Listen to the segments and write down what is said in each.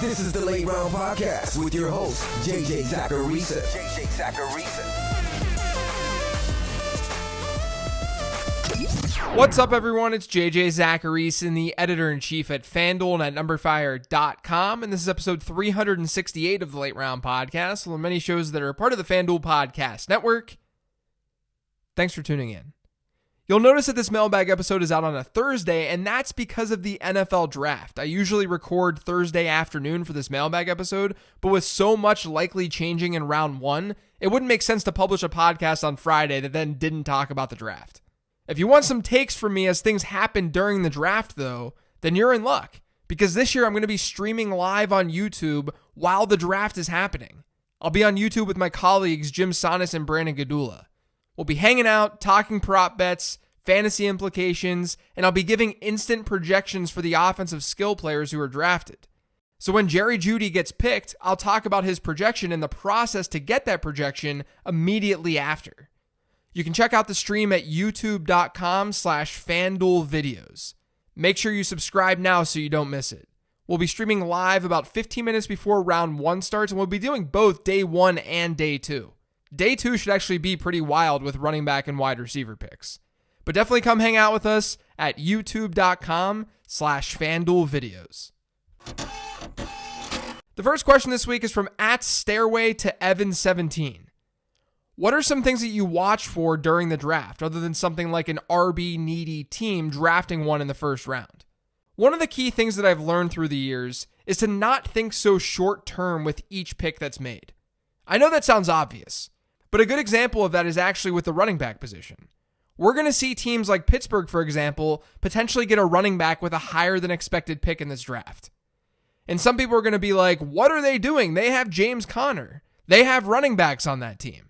This is the Late Round Podcast with your host, JJ Zacharisa. What's up, everyone? It's JJ Zacharisa, the editor-in-chief at FanDuel and at numberfire.com, and this is episode 368 of the Late Round Podcast, one of many shows that are part of the FanDuel Podcast Network. Thanks for tuning in. You'll notice that this Mailbag episode is out on a Thursday, and that's because of the NFL Draft. I usually record Thursday afternoon for this Mailbag episode, but with so much likely changing in round one, it wouldn't make sense to publish a podcast on Friday that then didn't talk about the draft. If you want some takes from me as things happen during the draft, though, then you're in luck, because this year I'm going to be streaming live on YouTube while the draft is happening. I'll be on YouTube with my colleagues Jim Sonis and Brandon Gadula. We'll be hanging out, talking prop bets, fantasy implications, and I'll be giving instant projections for the offensive skill players who are drafted. So when Jerry Jeudy gets picked, I'll talk about his projection and the process to get that projection immediately after. You can check out the stream at youtube.com/FanDuelVideos. Make sure you subscribe now so you don't miss it. We'll be streaming live about 15 minutes before round one starts, and we'll be doing both day one and day two. Day two should actually be pretty wild with running back and wide receiver picks. But definitely come hang out with us at youtube.com/FanDuelVideos. The first question this week is from @StairwayToEvan17. What are some things that you watch for during the draft, other than something like an RB needy team drafting one in the first round? One of the key things that I've learned through the years is to not think so short term with each pick that's made. I know that sounds obvious, but a good example of that is actually with the running back position. We're going to see teams like Pittsburgh, for example, potentially get a running back with a higher than expected pick in this draft. And some people are going to be like, what are they doing? They have James Conner. They have running backs on that team.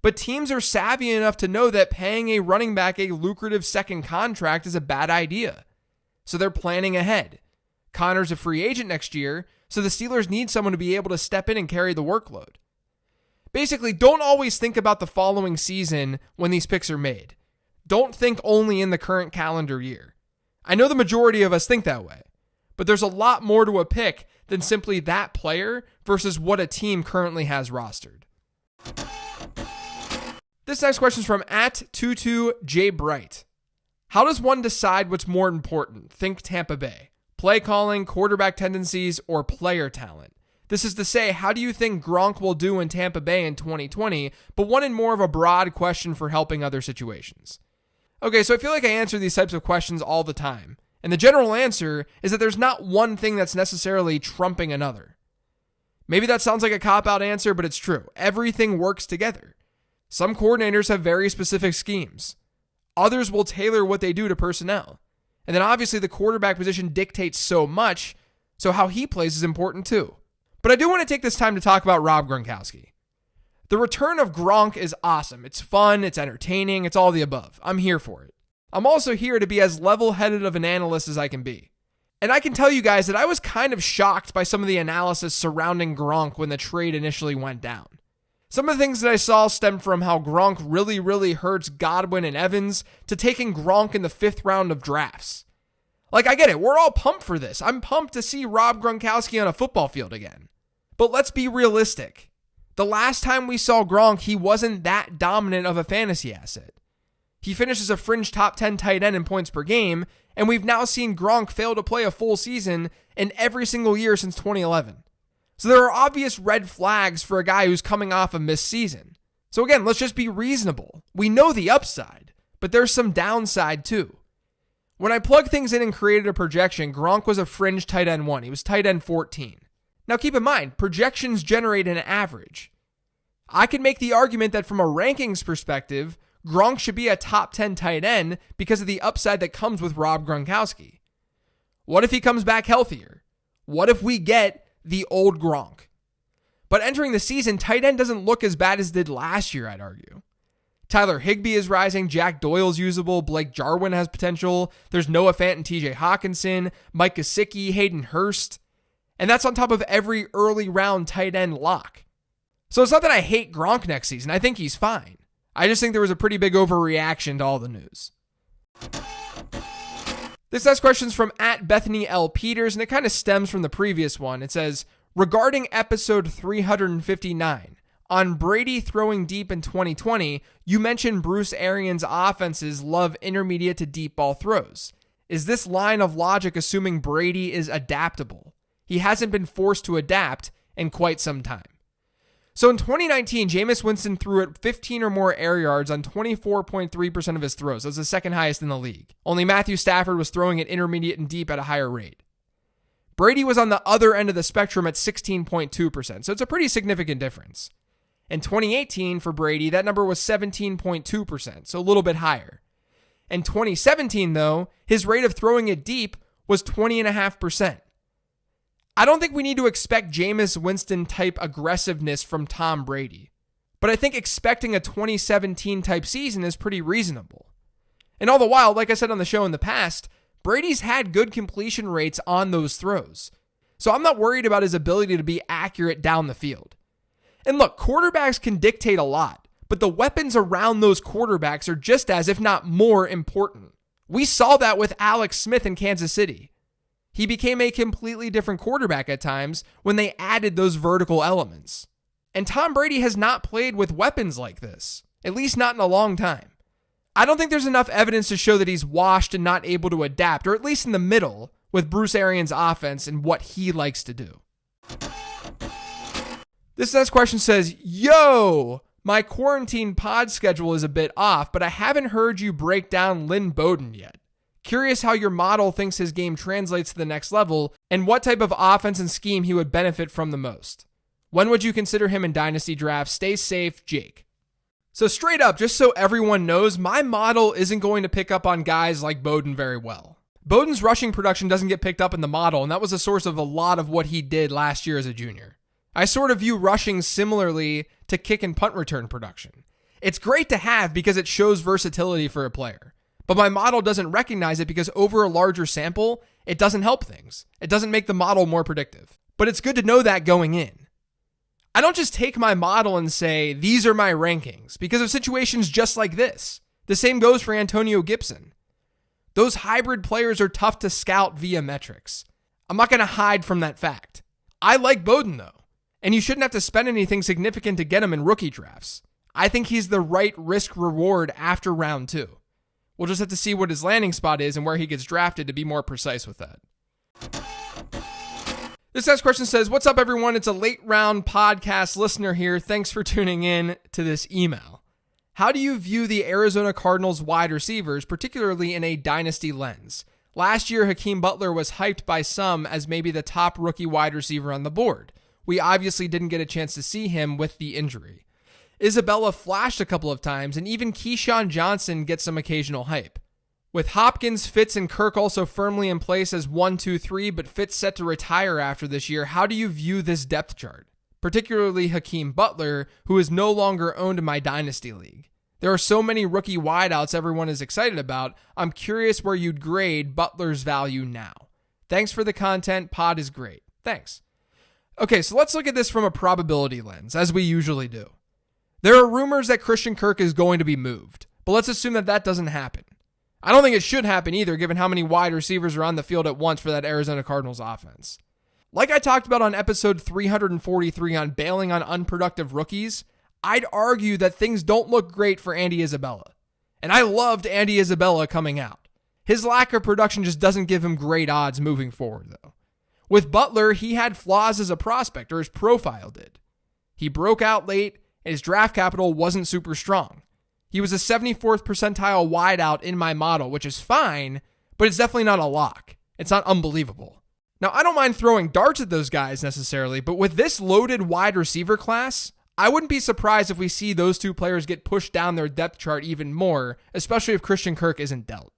But teams are savvy enough to know that paying a running back a lucrative second contract is a bad idea. So they're planning ahead. Conner's a free agent next year, so the Steelers need someone to be able to step in and carry the workload. Basically, don't always think about the following season when these picks are made. Don't think only in the current calendar year. I know the majority of us think that way, but there's a lot more to a pick than simply that player versus what a team currently has rostered. This next question is from @22jbright. How does one decide what's more important? Think Tampa Bay. Play calling, quarterback tendencies, or player talent? This is to say, how do you think Gronk will do in Tampa Bay in 2020, but one in more of a broad question for helping other situations? Okay, so I feel like I answer these types of questions all the time, and the general answer is that there's not one thing that's necessarily trumping another. Maybe that sounds like a cop-out answer, but it's true. Everything works together. Some coordinators have very specific schemes. Others will tailor what they do to personnel. And then obviously the quarterback position dictates so much, so how he plays is important too. But I do want to take this time to talk about Rob Gronkowski. The return of Gronk is awesome. It's fun, it's entertaining, it's all the above. I'm here for it. I'm also here to be as level-headed of an analyst as I can be. And I can tell you guys that I was kind of shocked by some of the analysis surrounding Gronk when the trade initially went down. Some of the things that I saw stemmed from how Gronk really hurts Godwin and Evans to taking Gronk in the 5th round of drafts. Like, I get it. We're all pumped for this. I'm pumped to see Rob Gronkowski on a football field again. But let's be realistic. The last time we saw Gronk, he wasn't that dominant of a fantasy asset. He finished as a fringe top 10 tight end in points per game, and we've now seen Gronk fail to play a full season in every single year since 2011. So there are obvious red flags for a guy who's coming off a missed season. So again, let's just be reasonable. We know the upside, but there's some downside too. When I plugged things in and created a projection, Gronk was a fringe tight end 1. He was tight end 14. Now keep in mind, projections generate an average. I can make the argument that from a rankings perspective, Gronk should be a top 10 tight end because of the upside that comes with Rob Gronkowski. What if he comes back healthier? What if we get the old Gronk? But entering the season, tight end doesn't look as bad as it did last year, I'd argue. Tyler Higbee is rising, Jack Doyle's usable, Blake Jarwin has potential, there's Noah Fant and TJ Hawkinson, Mike Gesicki, Hayden Hurst, and that's on top of every early round tight end lock. So it's not that I hate Gronk next season, I think he's fine. I just think there was a pretty big overreaction to all the news. This next question is from @BethanyL Peters, and it kind of stems from the previous one. It says, regarding episode 359, on Brady throwing deep in 2020, you mentioned Bruce Arians' offenses love intermediate to deep ball throws. Is this line of logic assuming Brady is adaptable? He hasn't been forced to adapt in quite some time. So in 2019, Jameis Winston threw it 15 or more air yards on 24.3% of his throws. That's the second highest in the league. Only Matthew Stafford was throwing it intermediate and deep at a higher rate. Brady was on the other end of the spectrum at 16.2%, so it's a pretty significant difference. In 2018, for Brady, that number was 17.2%, so a little bit higher. In 2017, though, his rate of throwing it deep was 20.5%. I don't think we need to expect Jameis Winston type aggressiveness from Tom Brady, but I think expecting a 2017 type season is pretty reasonable. And all the while, like I said on the show in the past, Brady's had good completion rates on those throws. So I'm not worried about his ability to be accurate down the field. And look, quarterbacks can dictate a lot, but the weapons around those quarterbacks are just as, if not more, important. We saw that with Alex Smith in Kansas City. He became a completely different quarterback at times when they added those vertical elements. And Tom Brady has not played with weapons like this, at least not in a long time. I don't think there's enough evidence to show that he's washed and not able to adapt, or at least in the middle, with Bruce Arians' offense and what he likes to do. This next question says, yo, my quarantine pod schedule is a bit off, but I haven't heard you break down Lynn Bowden yet. Curious how your model thinks his game translates to the next level and what type of offense and scheme he would benefit from the most. When would you consider him in dynasty drafts? Stay safe, Jake. So straight up, just so everyone knows, my model isn't going to pick up on guys like Bowden very well. Bowden's rushing production doesn't get picked up in the model, and that was a source of a lot of what he did last year as a junior. I sort of view rushing similarly to kick and punt return production. It's great to have because it shows versatility for a player. But my model doesn't recognize it because over a larger sample, it doesn't help things. It doesn't make the model more predictive. But it's good to know that going in. I don't just take my model and say, these are my rankings, because of situations just like this. The same goes for Antonio Gibson. Those hybrid players are tough to scout via metrics. I'm not going to hide from that fact. I like Bowden, though, and you shouldn't have to spend anything significant to get him in rookie drafts. I think he's the right risk reward after round 2. We'll just have to see what his landing spot is and where he gets drafted to be more precise with that. This next question says, what's up, everyone? It's a late round podcast listener here. Thanks for tuning in to this email. How do you view the Arizona Cardinals wide receivers, particularly in a dynasty lens? Last year, Hakeem Butler was hyped by some as maybe the top rookie wide receiver on the board. We obviously didn't get a chance to see him with the injury. Isabella flashed a couple of times, and even Keyshawn Johnson gets some occasional hype. With Hopkins, Fitz, and Kirk also firmly in place as 1, 2, 3, but Fitz set to retire after this year, how do you view this depth chart? Particularly Hakeem Butler, who is no longer owned in my Dynasty League. There are so many rookie wideouts everyone is excited about, I'm curious where you'd grade Butler's value now. Thanks for the content, pod is great. Thanks. Okay, so let's look at this from a probability lens, as we usually do. There are rumors that Christian Kirk is going to be moved, but let's assume that that doesn't happen. I don't think it should happen either, given how many wide receivers are on the field at once for that Arizona Cardinals offense. Like I talked about on episode 343 on bailing on unproductive rookies, I'd argue that things don't look great for Andy Isabella. And I loved Andy Isabella coming out. His lack of production just doesn't give him great odds moving forward, though. With Butler, he had flaws as a prospect, or his profile did. He broke out late, and his draft capital wasn't super strong. He was a 74th percentile wideout in my model, which is fine, but it's definitely not a lock. It's not unbelievable. Now, I don't mind throwing darts at those guys necessarily, but with this loaded wide receiver class, I wouldn't be surprised if we see those two players get pushed down their depth chart even more, especially if Christian Kirk isn't dealt.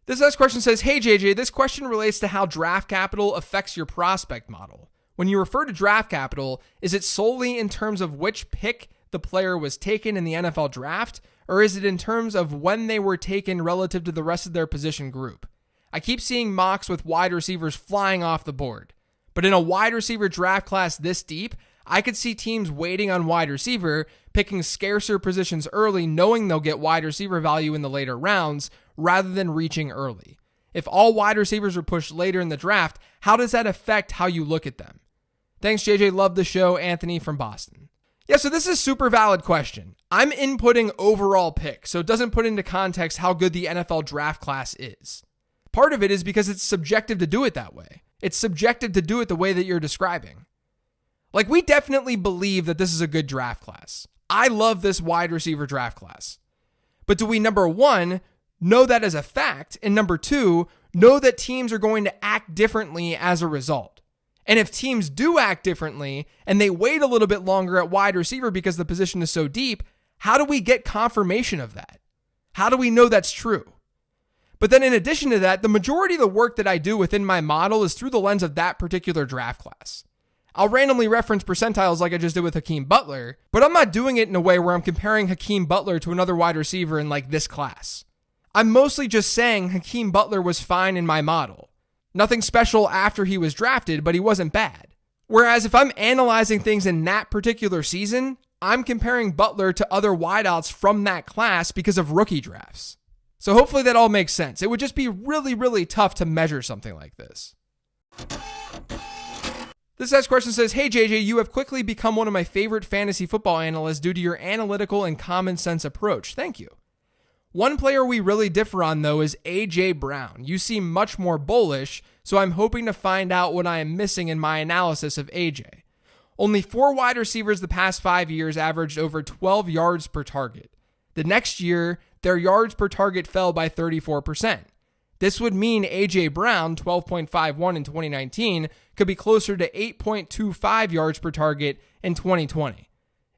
This next question says, hey JJ, this question relates to how draft capital affects your prospect model. When you refer to draft capital, is it solely in terms of which pick the player was taken in the NFL draft, or is it in terms of when they were taken relative to the rest of their position group? I keep seeing mocks with wide receivers flying off the board, but in a wide receiver draft class this deep, I could see teams waiting on wide receiver picking scarcer positions early, knowing they'll get wide receiver value in the later rounds rather than reaching early. If all wide receivers are pushed later in the draft, how does that affect how you look at them? Thanks, JJ. Love the show. Anthony from Boston. Yeah, so this is a super valid question. I'm inputting overall pick, so it doesn't put into context how good the NFL draft class is. Part of it is because it's subjective to do it that way. It's subjective to do it the way that you're describing. Like, we definitely believe that this is a good draft class. I love this wide receiver draft class. But do we, number one, know that as a fact? And number two, know that teams are going to act differently as a result? And if teams do act differently and they wait a little bit longer at wide receiver because the position is so deep, how do we get confirmation of that? How do we know that's true? But then in addition to that, the majority of the work that I do within my model is through the lens of that particular draft class. I'll randomly reference percentiles like I just did with Hakeem Butler, but I'm not doing it in a way where I'm comparing Hakeem Butler to another wide receiver in like this class. I'm mostly just saying Hakeem Butler was fine in my model. Nothing special after he was drafted, but he wasn't bad. Whereas if I'm analyzing things in that particular season, I'm comparing Butler to other wideouts from that class because of rookie drafts. So hopefully that all makes sense. It would just be really, really tough to measure something like this. This next question says, "Hey JJ, you have quickly become one of my favorite fantasy football analysts due to your analytical and common sense approach. Thank you. One player we really differ on, though, is A.J. Brown. You seem much more bullish, so I'm hoping to find out what I am missing in my analysis of A.J. Only 4 wide receivers the past 5 years averaged over 12 yards per target. The next year, their yards per target fell by 34%. This would mean A.J. Brown, 12.51 in 2019, could be closer to 8.25 yards per target in 2020.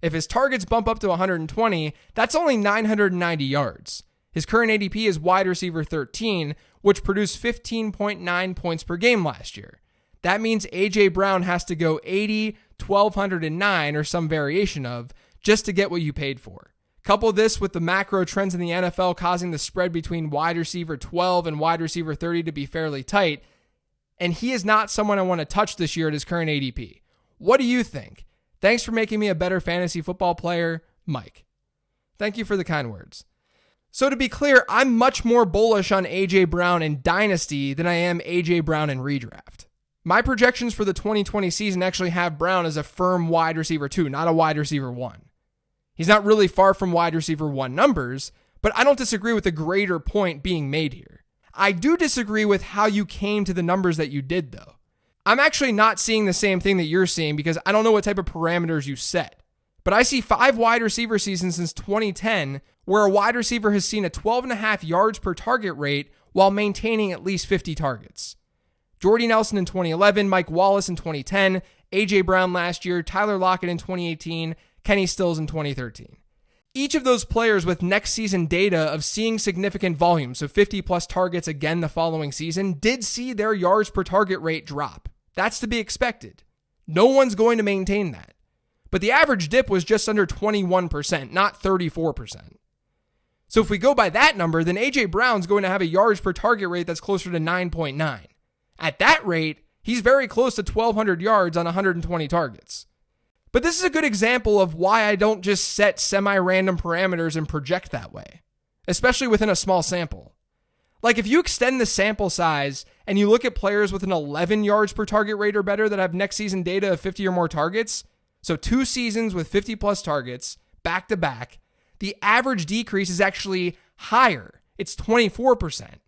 If his targets bump up to 120, that's only 990 yards. His current ADP is wide receiver 13, which produced 15.9 points per game last year. That means A.J. Brown has to go 80, 1,209, or some variation of, just to get what you paid for. Couple this with the macro trends in the NFL causing the spread between wide receiver 12 and wide receiver 30 to be fairly tight, and he is not someone I want to touch this year at his current ADP. What do you think? Thanks for making me a better fantasy football player, Mike." Thank you for the kind words. So to be clear, I'm much more bullish on A.J. Brown in Dynasty than I am A.J. Brown in Redraft. My projections for the 2020 season actually have Brown as a firm wide receiver 2, not a wide receiver 1. He's not really far from wide receiver 1 numbers, but I don't disagree with the greater point being made here. I do disagree with how you came to the numbers that you did, though. I'm actually not seeing the same thing that you're seeing because I don't know what type of parameters you set. But I see 5 wide receiver seasons since 2010 where a wide receiver has seen a 12.5 yards per target rate while maintaining at least 50 targets. Jordy Nelson in 2011, Mike Wallace in 2010, A.J. Brown last year, Tyler Lockett in 2018, Kenny Stills in 2013. Each of those players with next season data of seeing significant volume, so 50 plus targets again the following season, did see their yards per target rate drop. That's to be expected. No one's going to maintain that. But the average dip was just under 21%, not 34%. So if we go by that number, then A.J. Brown's going to have a yards per target rate that's closer to 9.9. At that rate, he's very close to 1,200 yards on 120 targets. But this is a good example of why I don't just set semi-random parameters and project that way, especially within a small sample. Like if you extend the sample size and you look at players with an 11 yards per target rate or better that have next season data of 50 or more targets, so 2 seasons with 50 plus targets back to back, the average decrease is actually higher. It's 24%.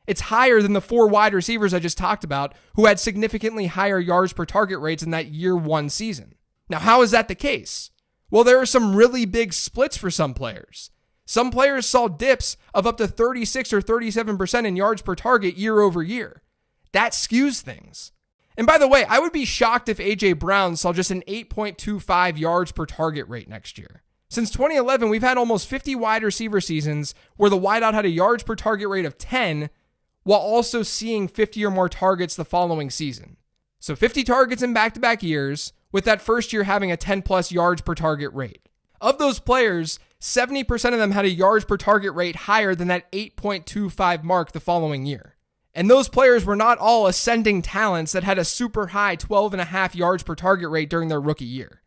It's higher than the 4 wide receivers I just talked about who had significantly higher yards per target rates in that year 1 season. Now, how is that the case? Well, there are some really big splits for some players. Some players saw dips of up to 36 or 37% in yards per target year over year. That skews things. And by the way, I would be shocked if A.J. Brown saw just an 8.25 yards per target rate next year. Since 2011, we've had almost 50 wide receiver seasons where the wideout had a yards per target rate of 10 while also seeing 50 or more targets the following season. So 50 targets in back-to-back years, with that first year having a 10 plus yards per target rate. Of those players, 70% of them had a yards per target rate higher than that 8.25 mark the following year. And those players were not all ascending talents that had a super high 12.5 yards per target rate during their rookie year.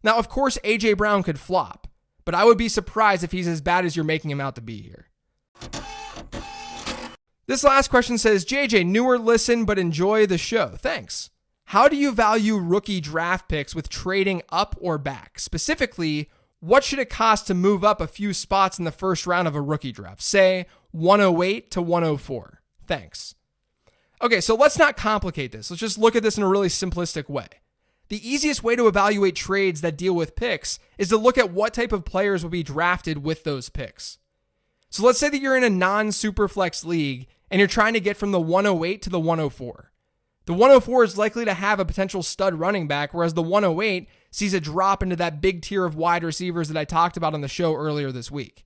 Now, of course, A.J. Brown could flop, but I would be surprised if he's as bad as you're making him out to be here. This last question says, JJ, newer listen, but enjoy the show. Thanks. How do you value rookie draft picks with trading up or back? Specifically, what should it cost to move up a few spots in the first round of a rookie draft? Say 108 to 104. Thanks. Okay, so let's not complicate this. Let's just look at this in a really simplistic way. The easiest way to evaluate trades that deal with picks is to look at what type of players will be drafted with those picks. So let's say that you're in a non-superflex league and you're trying to get from the 108 to the 104. The 104 is likely to have a potential stud running back, whereas the 108 sees a drop into that big tier of wide receivers that I talked about on the show earlier this week.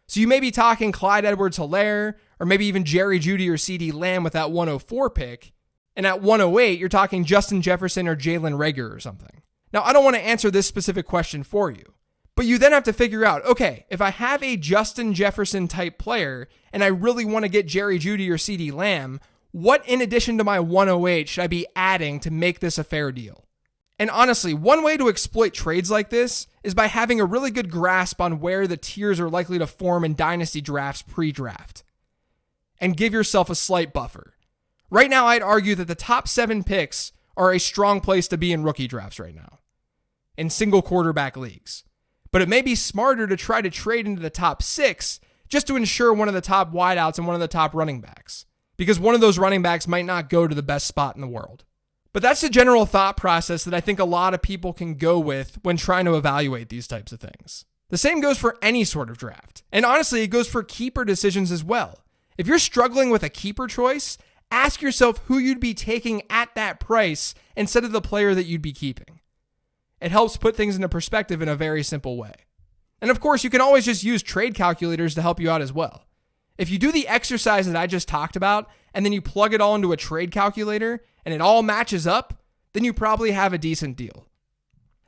So you may be talking Clyde Edwards-Helaire, or maybe even Jerry Jeudy or CeeDee Lamb with that 104 pick. And at 108, you're talking Justin Jefferson or Jalen Reagor or something. Now, I don't want to answer this specific question for you, but you then have to figure out, okay, if I have a Justin Jefferson type player and I really want to get Jerry Jeudy or CeeDee Lamb, what in addition to my 108 should I be adding to make this a fair deal? And honestly, one way to exploit trades like this is by having a really good grasp on where the tiers are likely to form in dynasty drafts pre-draft. And give yourself a slight buffer. Right now, I'd argue that the top 7 picks are a strong place to be in rookie drafts right now, in single quarterback leagues. But it may be smarter to try to trade into the top 6 just to ensure one of the top wideouts and one of the top running backs, because one of those running backs might not go to the best spot in the world. But that's the general thought process that I think a lot of people can go with when trying to evaluate these types of things. The same goes for any sort of draft. And honestly, it goes for keeper decisions as well. If you're struggling with a keeper choice, ask yourself who you'd be taking at that price instead of the player that you'd be keeping. It helps put things into perspective in a very simple way. And of course, you can always just use trade calculators to help you out as well. If you do the exercise that I just talked about, and then you plug it all into a trade calculator, and it all matches up, then you probably have a decent deal.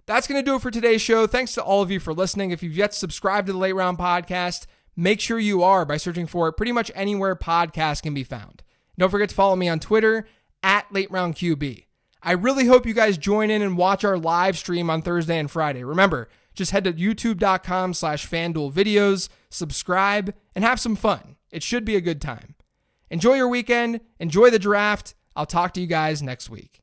That's going to do it for today's show. Thanks to all of you for listening. If you've yet subscribed to the Late Round Podcast, make sure you are by searching for it pretty much anywhere podcasts can be found. Don't forget to follow me on Twitter at LateRoundQB. I really hope you guys join in and watch our live stream on Thursday and Friday. Remember, just head to youtube.com/FanDuel videos, subscribe, and have some fun. It should be a good time. Enjoy your weekend. Enjoy the draft. I'll talk to you guys next week.